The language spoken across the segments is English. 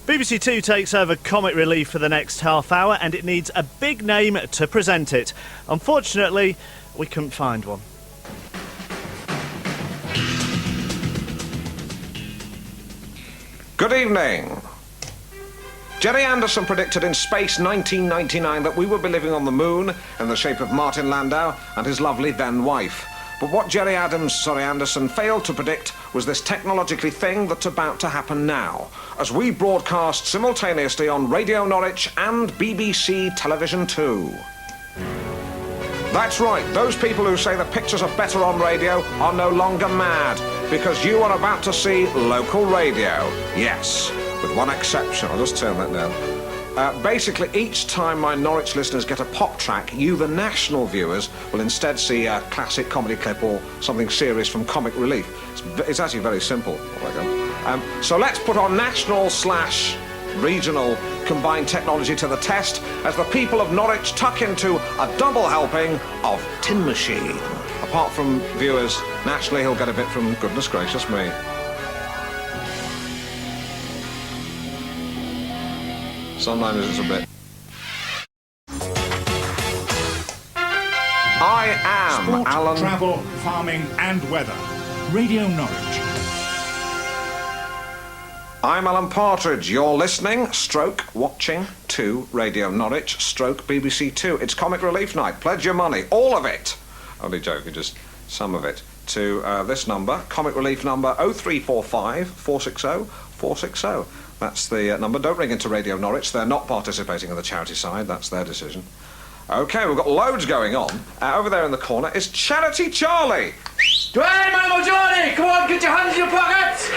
BBC Two takes over Comic Relief for the next half hour, and it needs a big name to present it. Unfortunately, we couldn't find one. Good evening. Jerry Anderson predicted in Space 1999 that we would be living on the moon in the shape of Martin Landau and his lovely then wife. But what Jerry Anderson failed to predict was this technologically thing that's about to happen now, as we broadcast simultaneously on Radio Norwich and BBC Television 2. That's right, those people who say the pictures are better on radio are no longer mad, because you are about to see local radio. Yes, with one exception. I'll just turn that down. Basically, each time my Norwich listeners get a pop track, you, the national viewers, will instead see a classic comedy clip or something serious from Comic Relief. It's actually very simple. So let's put our national/regional combined technology to the test as the people of Norwich tuck into a double helping of Tin Machine. Apart from viewers nationally, he'll get a bit from goodness gracious me. Sometimes it's a bit. I am Sport, Alan. Travel, farming and weather. Radio Norwich. I'm Alan Partridge. You're listening, stroke, watching to Radio Norwich, stroke BBC Two. It's Comic Relief Night. Pledge your money, all of it. Only joking, just some of it. To this number, Comic Relief number 0345 460 460. That's the number. Don't ring into Radio Norwich. They're not participating in the charity side. That's their decision. OK, we've got loads going on. Over there in the corner is Charity Charlie. Dwayne, Mama Johnny, come on, get your hands in your pockets.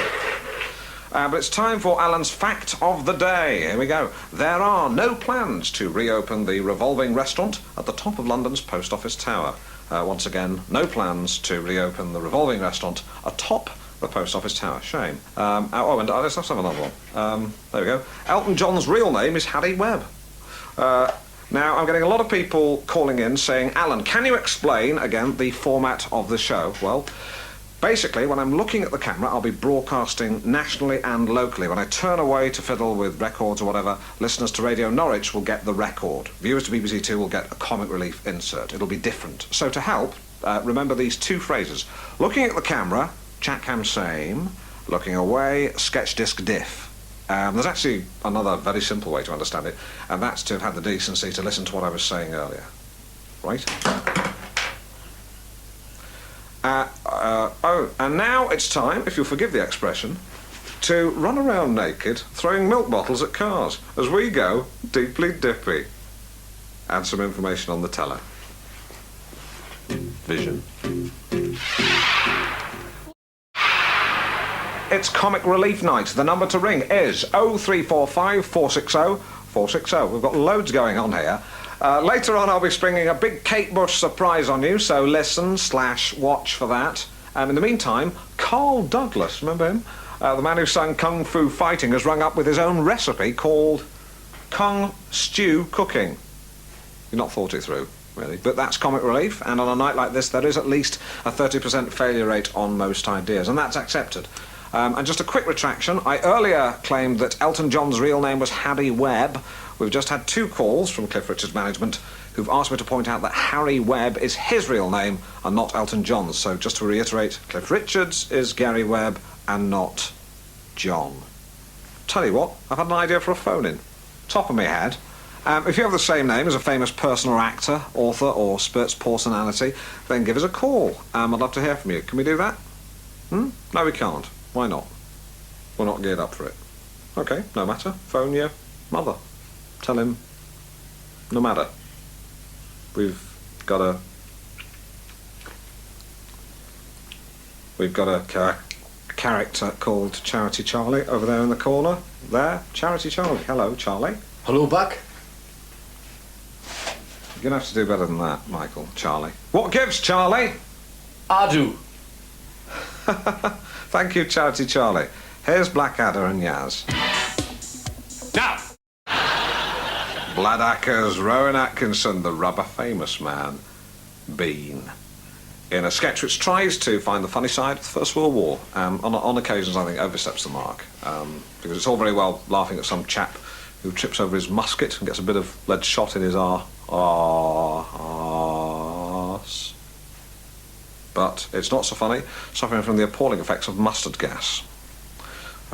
But it's time for Alan's Fact of the Day. Here we go. There are no plans to reopen the revolving restaurant at the top of London's Post Office Tower. Once again, no plans to reopen the revolving restaurant atop the Post Office Tower. Shame. And let's have another one. There we go. Elton John's real name is Harry Webb. Now, I'm getting a lot of people calling in saying, Alan, can you explain, again, the format of the show? Well, basically, when I'm looking at the camera, I'll be broadcasting nationally and locally. When I turn away to fiddle with records or whatever, listeners to Radio Norwich will get the record. Viewers to BBC Two will get a Comic Relief insert. It'll be different. So to help, remember these two phrases. Looking at the camera, chat cam same. Looking away, sketch disc diff. There's actually another very simple way to understand it, and that's to have had the decency to listen to what I was saying earlier. Right? And now it's time, if you'll forgive the expression, to run around naked throwing milk bottles at cars as we go deeply dippy. Add some information on the teller. Vision. It's Comic Relief Night. The number to ring is 0345 460 460. We've got loads going on here. Later on, I'll be springing a big Kate Bush surprise on you, so listen/watch for that. In the meantime, Carl Douglas, remember him? The man who sang Kung Fu Fighting has rung up with his own recipe called Kung Stew Cooking. You've not thought it through, really. But that's Comic Relief, and on a night like this, there is at least a 30% failure rate on most ideas, and that's accepted. And just a quick retraction, I earlier claimed that Elton John's real name was Harry Webb. We've just had 2 calls from Cliff Richard's management who've asked me to point out that Harry Webb is his real name and not Elton John's. So just to reiterate, Cliff Richard's is Gary Webb and not John. Tell you what, I've had an idea for a phone-in. Top of my head. If you have the same name as a famous person or actor, author or sports personality, then give us a call. I'd love to hear from you. Can we do that? No, we can't. Why not? We're not geared up for it. OK, no matter. Phone your mother. Tell him, no matter. We've got a character called Charity Charlie over there in the corner. There, Charity Charlie. Hello, Charlie. Hello, back. You're going to have to do better than that, Michael. Charlie. What gives, Charlie? I do. Thank you, Charity Charlie. Here's Blackadder and Yaz. Now! Bladackers, Rowan Atkinson, the rubber famous man. Bean. in a sketch which tries to find the funny side of the First World War. On occasions, I think, oversteps the mark, because it's all very well laughing at some chap who trips over his musket and gets a bit of lead shot in his arse. But it's not so funny, suffering from the appalling effects of mustard gas.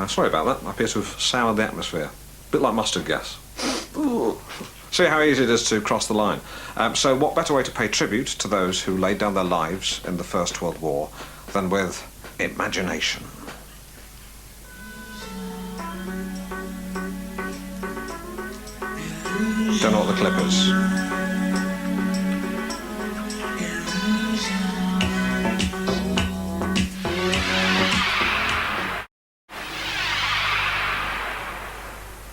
Sorry about that, I appear to have soured the atmosphere. A bit like mustard gas. Ooh. See how easy it is to cross the line. So what better way to pay tribute to those who laid down their lives in the First World War than with imagination? Don't know what the clip is.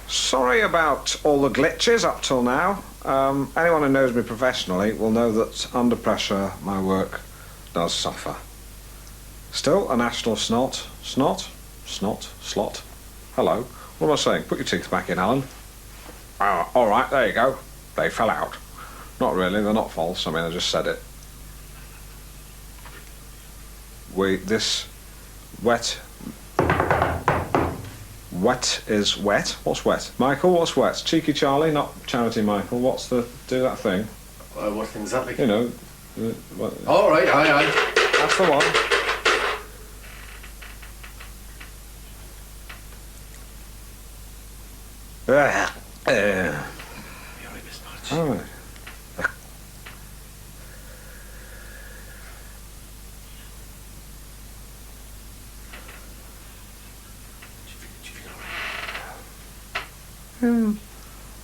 Sorry about all the glitches up till now. Anyone who knows me professionally will know that under pressure my work does suffer. Still a national slot. Hello. What am I saying? Put your teeth back in, Alan. Oh, all right, there you go. They fell out. Not really, they're not false. I mean, I just said it. This wet is wet. What's wet? Michael, what's wet? Cheeky Charlie, not Charity Michael. What's the... do that thing? What thing's that? You know... All right, aye. That's the one. All right.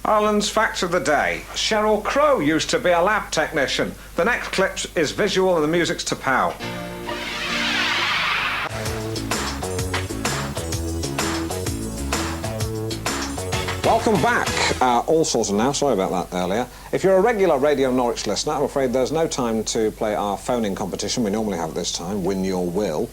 Ireland's fact of the day. Sheryl Crow used to be a lab technician. The next clip is visual and the music's to pow. Welcome back. All sorted now, sorry about that earlier. If you're a regular Radio Norwich listener, I'm afraid there's no time to play our phoning competition we normally have at this time, Win Your Will.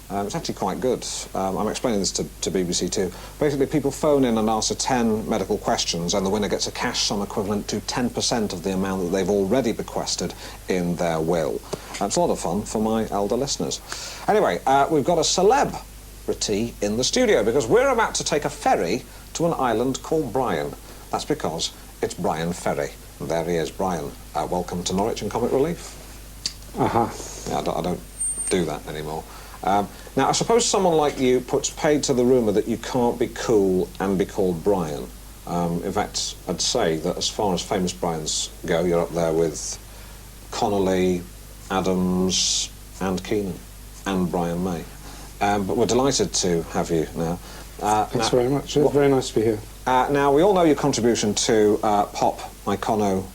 It's actually quite good. I'm explaining this to BBC Two. Basically, people phone in and answer 10 medical questions, and the winner gets a cash sum equivalent to 10% of the amount that they've already bequested in their will. It's a lot of fun for my elder listeners. Anyway, we've got a celebrity in the studio, because we're about to take a ferry to an island called Brian. That's because it's Brian Ferry. And there he is, Brian. Welcome to Norwich and Comic Relief. Uh-huh. Yeah, I don't do that anymore. Now, I suppose someone like you puts paid to the rumour that you can't be cool and be called Brian. In fact, I'd say that as far as famous Brians go, you're up there with Connolly, Adams and Keenan and Brian May. But we're delighted to have you now. Thanks very much. It's very nice to be here. Now, we all know your contribution to pop iconoclass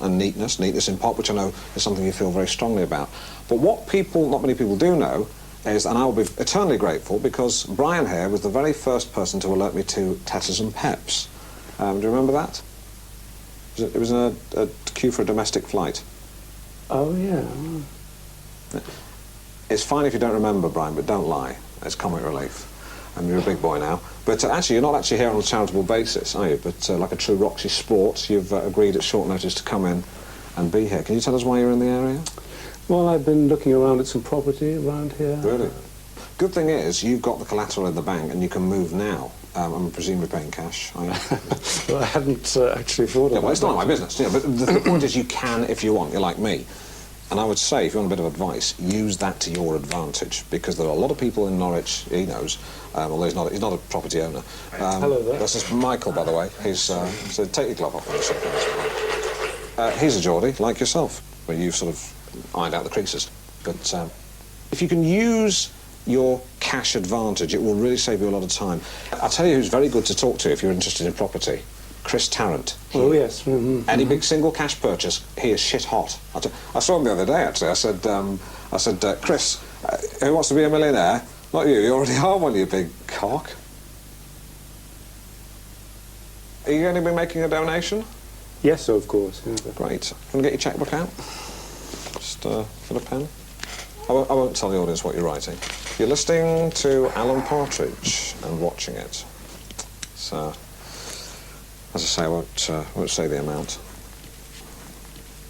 and neatness in pop, which I know is something you feel very strongly about. But what not many people do know is, and I will be eternally grateful, because Brian here was the very first person to alert me to Tetters and Peps. Do you remember that? It was in a queue for a domestic flight. Oh, yeah. It's fine if you don't remember, Brian, but don't lie. It's comic relief. You're a big boy now. But actually, you're not actually here on a charitable basis, are you? But like a true Roxy Sport, you've agreed at short notice to come in and be here. Can you tell us why you're in the area? Well, I've been looking around at some property around here. Really? Good thing is, you've got the collateral in the bank and you can move now. I'm presumably paying cash. Well, I hadn't actually thought of it. Well, it's not my business. Yeah, but the point is, you can if you want. You're like me. And I would say, if you want a bit of advice, use that to your advantage, because there are a lot of people in Norwich, he knows, although he's not a property owner. Hello there. This is Michael, by the way. He's, so take your glove off for a second. He's a Geordie, like yourself, where you've sort of ironed out the creases. But if you can use your cash advantage, it will really save you a lot of time. I'll tell you who's very good to talk to if you're interested in property. Chris Tarrant. Oh, yes. Mm-hmm. Any big single cash purchase, he is shit hot. I saw him the other day, actually. I said, Chris, who wants to be a millionaire? Not you already are one, you big cock. Are you going to be making a donation? Yes, of course. Yeah. Great. Can I get your chequebook out? Just get a pen. I won't tell the audience what you're writing. You're listening to Alan Partridge and watching it. So, as I say, I won't say the amount.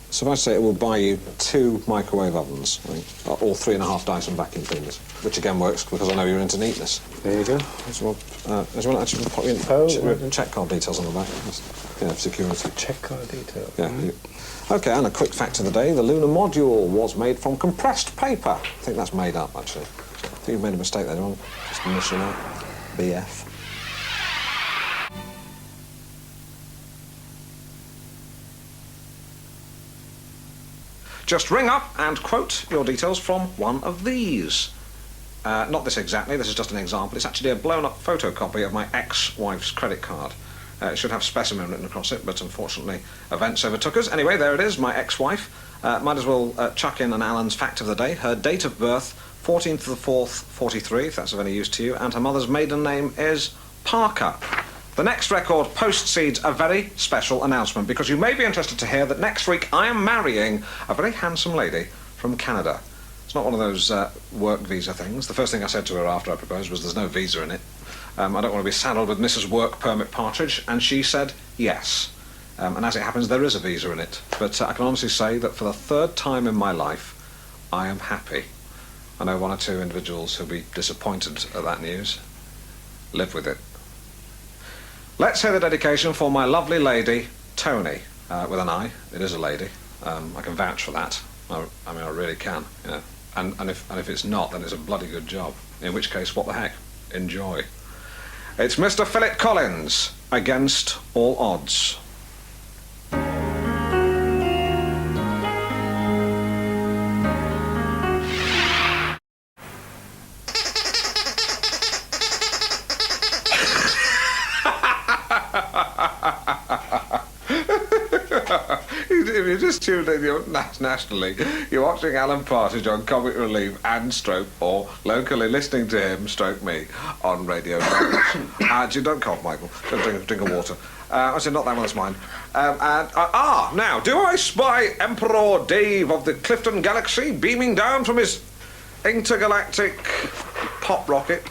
It's suffice to say, it will buy you 2 microwave ovens, I think, or 3.5 Dyson vacuum cleaners, which again works because I know you're into neatness. There you go. Do you want to actually put your check card details on the back? Yeah, security. Check card detail. Yeah. OK, and a quick fact of the day, the lunar module was made from compressed paper. I think that's made up, actually. I think you've made a mistake there, don't you? Just initial out. BF. Just ring up and quote your details from one of these. Not this exactly, this is just an example. It's actually a blown-up photocopy of my ex-wife's credit card. It should have specimen written across it, but unfortunately events overtook us. Anyway, there it is, my ex-wife. Might as well chuck in an Alan's fact of the day. Her date of birth, 14th of the 4th, 43, if that's of any use to you, and her mother's maiden name is Parker. The next record postcedes a very special announcement, because you may be interested to hear that next week I am marrying a very handsome lady from Canada. It's not one of those work visa things. The first thing I said to her after I proposed was there's no visa in it. I don't want to be saddled with Mrs. Work Permit Partridge, and she said yes. And as it happens, there is a visa in it. But I can honestly say that for the 3rd time in my life, I am happy. I know 1 or 2 individuals who'll be disappointed at that news. Live with it. Let's hear the dedication for my lovely lady, Tony, with an I. It is a lady. I can vouch for that. I mean, I really can. You know. And if it's not, then it's a bloody good job. In which case, what the heck? Enjoy. It's Mr. Philip Collins, Against All Odds. If you just tuned in nationally, you're watching Alan Partridge on Comic Relief and Stroke, or locally listening to him, Stroke me, on Radio Norwich. Don't cough, Michael. Don't drink of water. I said, not that one, that's mine. Now, do I spy Emperor Dave of the Clifton Galaxy beaming down from his intergalactic pop rocket?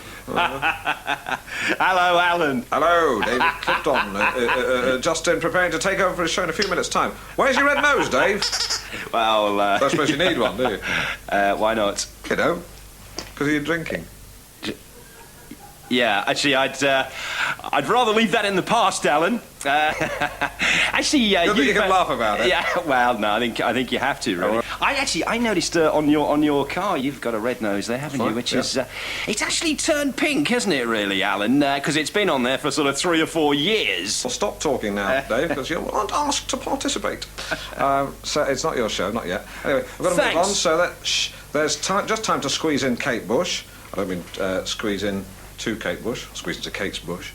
Hello, Alan. Hello, David Clifton. Justin preparing to take over for his show in a few minutes' time. Where's your red nose, Dave? Well, I suppose you need one, do you? Why not? Kiddo? Because you're drinking. Yeah, actually, I'd rather leave that in the past, Alan. Actually, you can laugh about it. Yeah, well, no, I think you have to, really. I noticed on your car you've got a red nose there, haven't you? Which is it's actually turned pink, hasn't it, really, Alan? Because it's been on there for sort of 3 or 4 years. Well, stop talking now, Dave, because you aren't asked to participate. So it's not your show, not yet. Anyway, we've got to move on so that there's just time to squeeze in Kate Bush. I don't mean squeeze in to Kate Bush, squeeze into Kate's bush.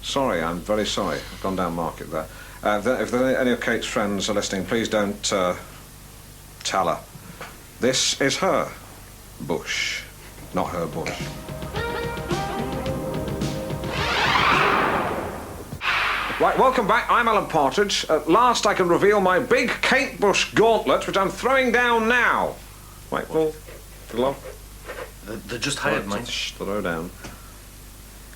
Sorry, I'm very sorry. I've gone down market there. If any of Kate's friends are listening, please don't tell her. This is her bush, not her bush. Right, welcome back. I'm Alan Partridge. At last I can reveal my big Kate Bush gauntlet, which I'm throwing down now. Right, Paul, good luck. They're just hired, mate. Throw down.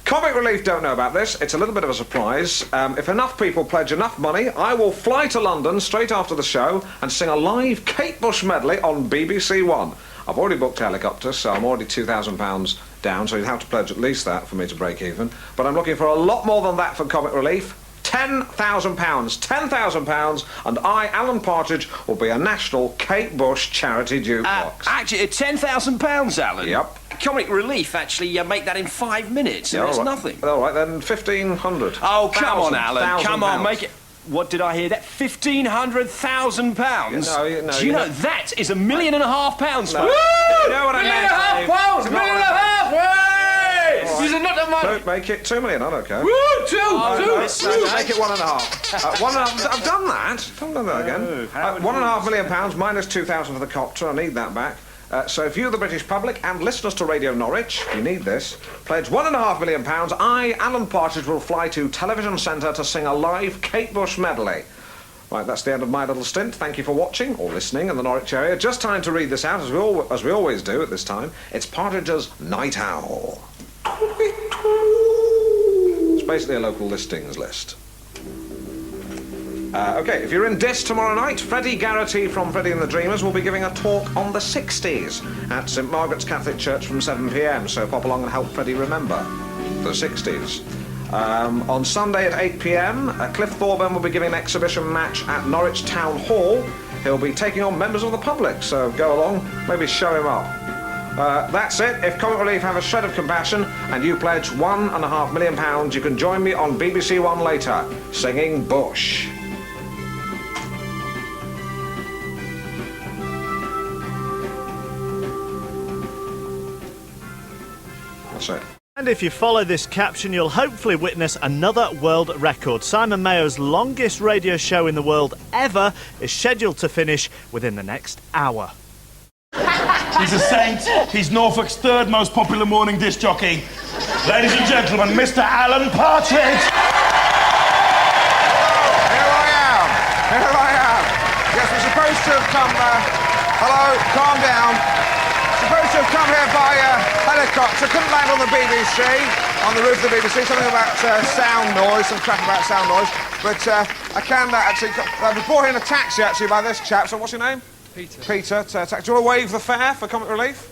Comic Relief don't know about this. It's a little bit of a surprise. If enough people pledge enough money, I will fly to London straight after the show and sing a live Kate Bush medley on BBC One. I've already booked a helicopter, so I'm already £2,000 down, so you'd have to pledge at least that for me to break even. But I'm looking for a lot more than that for Comic Relief. £10,000. £10,000, and I, Alan Partridge, will be a national Kate Bush charity jukebox. Actually, £10,000, Alan? Yep. Comic Relief actually make that in 5 minutes, and Yeah, it's all right. nothing. All right, then 1,500. Oh, come on, Alan. Come on, £1,000. make it. What did I hear? That £1,500,000? No, Do you know that is £1.5 million, No. folks? You know what I meant, Dave. £1.5 It's million! not These are not the money! Don't make it 2 million, I don't care. Woo! Two! No, make it 1.5. 1.5. I've done that. I've done that again. £1.5 million minus 2,000 for the copter. I need that back. So if you, the British public, and listeners to Radio Norwich, you need this, pledge £1.5 million, I, Alan Partridge, will fly to Television Centre to sing a live Kate Bush medley. Right, that's the end of my little stint. Thank you for watching or listening in the Norwich area. Just time to read this out, as we always do at this time. It's Partridge's Night Owl. It's basically a local listings list. OK, if you're in Dis tomorrow night, Freddie Garrity from Freddie and the Dreamers will be giving a talk on the 60s at St Margaret's Catholic Church from 7 p.m, so pop along and help Freddie remember the 60s. On Sunday at 8 p.m, Cliff Thorburn will be giving an exhibition match at Norwich Town Hall. He'll be taking on members of the public, so go along, maybe show him up. That's it. If Comic Relief have a shred of compassion and you pledge £1.5 million, you can join me on BBC One later, singing Bush. That's it. And if you follow this caption, you'll hopefully witness another world record. Simon Mayo's longest radio show in the world ever is scheduled to finish within the next hour. He's a saint. He's Norfolk's third most popular morning disc jockey. Ladies and gentlemen, Mr. Alan Partridge. Here I am. Yes, we're supposed to have come... hello, calm down. Supposed to have come here by helicopter. Couldn't land on the BBC, on the roof of the BBC. Something about sound noise, some crap about sound noise. But I can actually... I was brought here in a taxi, actually, by this chap. So what's your name? Peter. Peter. Do you want to waive the fare for Comic Relief?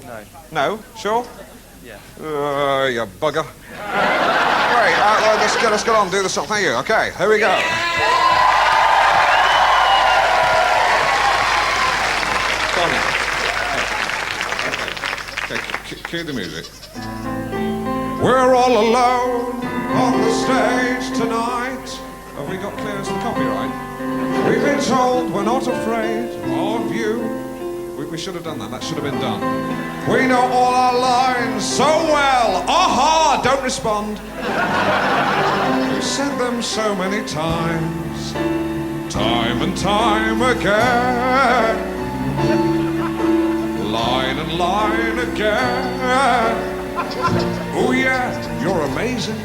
No. No? Sure? Yeah. You bugger. Great. Let's get on and do the song. Thank you. OK, here we go. Cue the music. We're all alone on the stage tonight. Have we got clearance for copyright? We've been told we're not afraid of you. We should have done that. That should have been done. We know all our lines so well. Aha! Don't respond. We've said them so many times, time and time again. Line and line again. Oh yeah, you're amazing.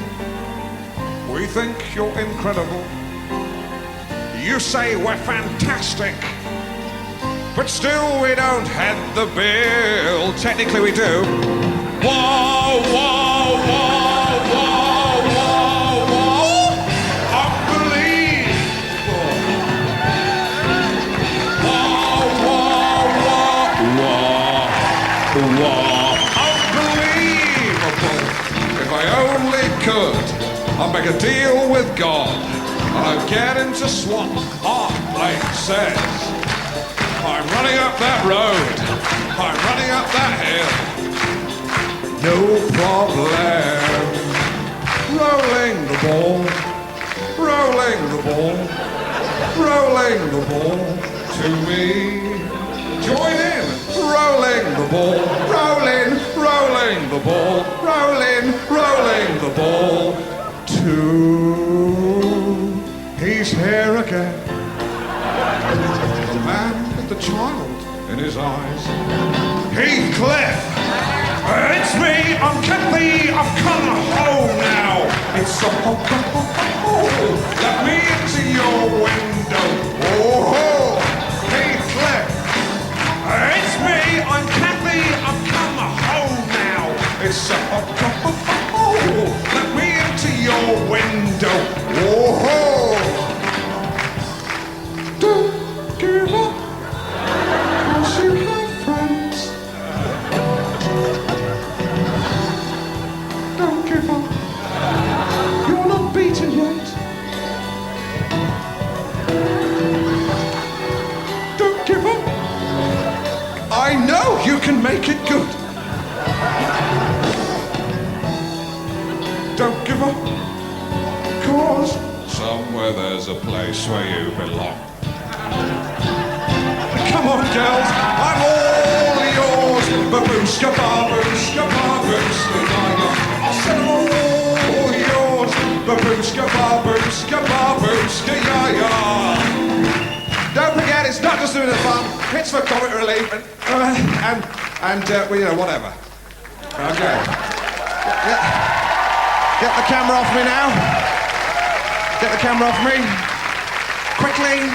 We think you're incredible. You say we're fantastic, but still we don't head the bill. Technically we do. Whoa, whoa, whoa, whoa, whoa, whoa. Unbelievable. Whoa, whoa, whoa, whoa, whoa. Unbelievable. If I only could, I'd make a deal with God. I'll get into swap. Our plate says I'm running up that road. I'm running up that hill. No problem. Rolling the ball. Rolling the ball. Rolling the ball to me. Join in. Rolling the ball. Rolling, rolling the ball. Rolling, rolling the ball to... He's here again. The man with the child in his eyes. Heathcliff! It's me, I'm Kathy, I've come home now. It's so let me into your window. Oh, Heathcliff! It's me, I'm Kathy, I've come home now. It's so let me into your window. Oh, don't give up, 'cause you have friends. Don't give up, you're not beaten yet. Don't give up, I know you can make it good. Don't give up, 'cause somewhere there's a place where you belong. Come on, girls, I'm all yours. Babushka, babushka, babushka, ya-ya. I said I'm all yours. Babushka, babushka, babushka, ya-ya. Don't forget, it's not just doing it fun. It's for comic relief and well, you know, whatever. Okay. Get the camera off me now. Get the camera off me. Quickly.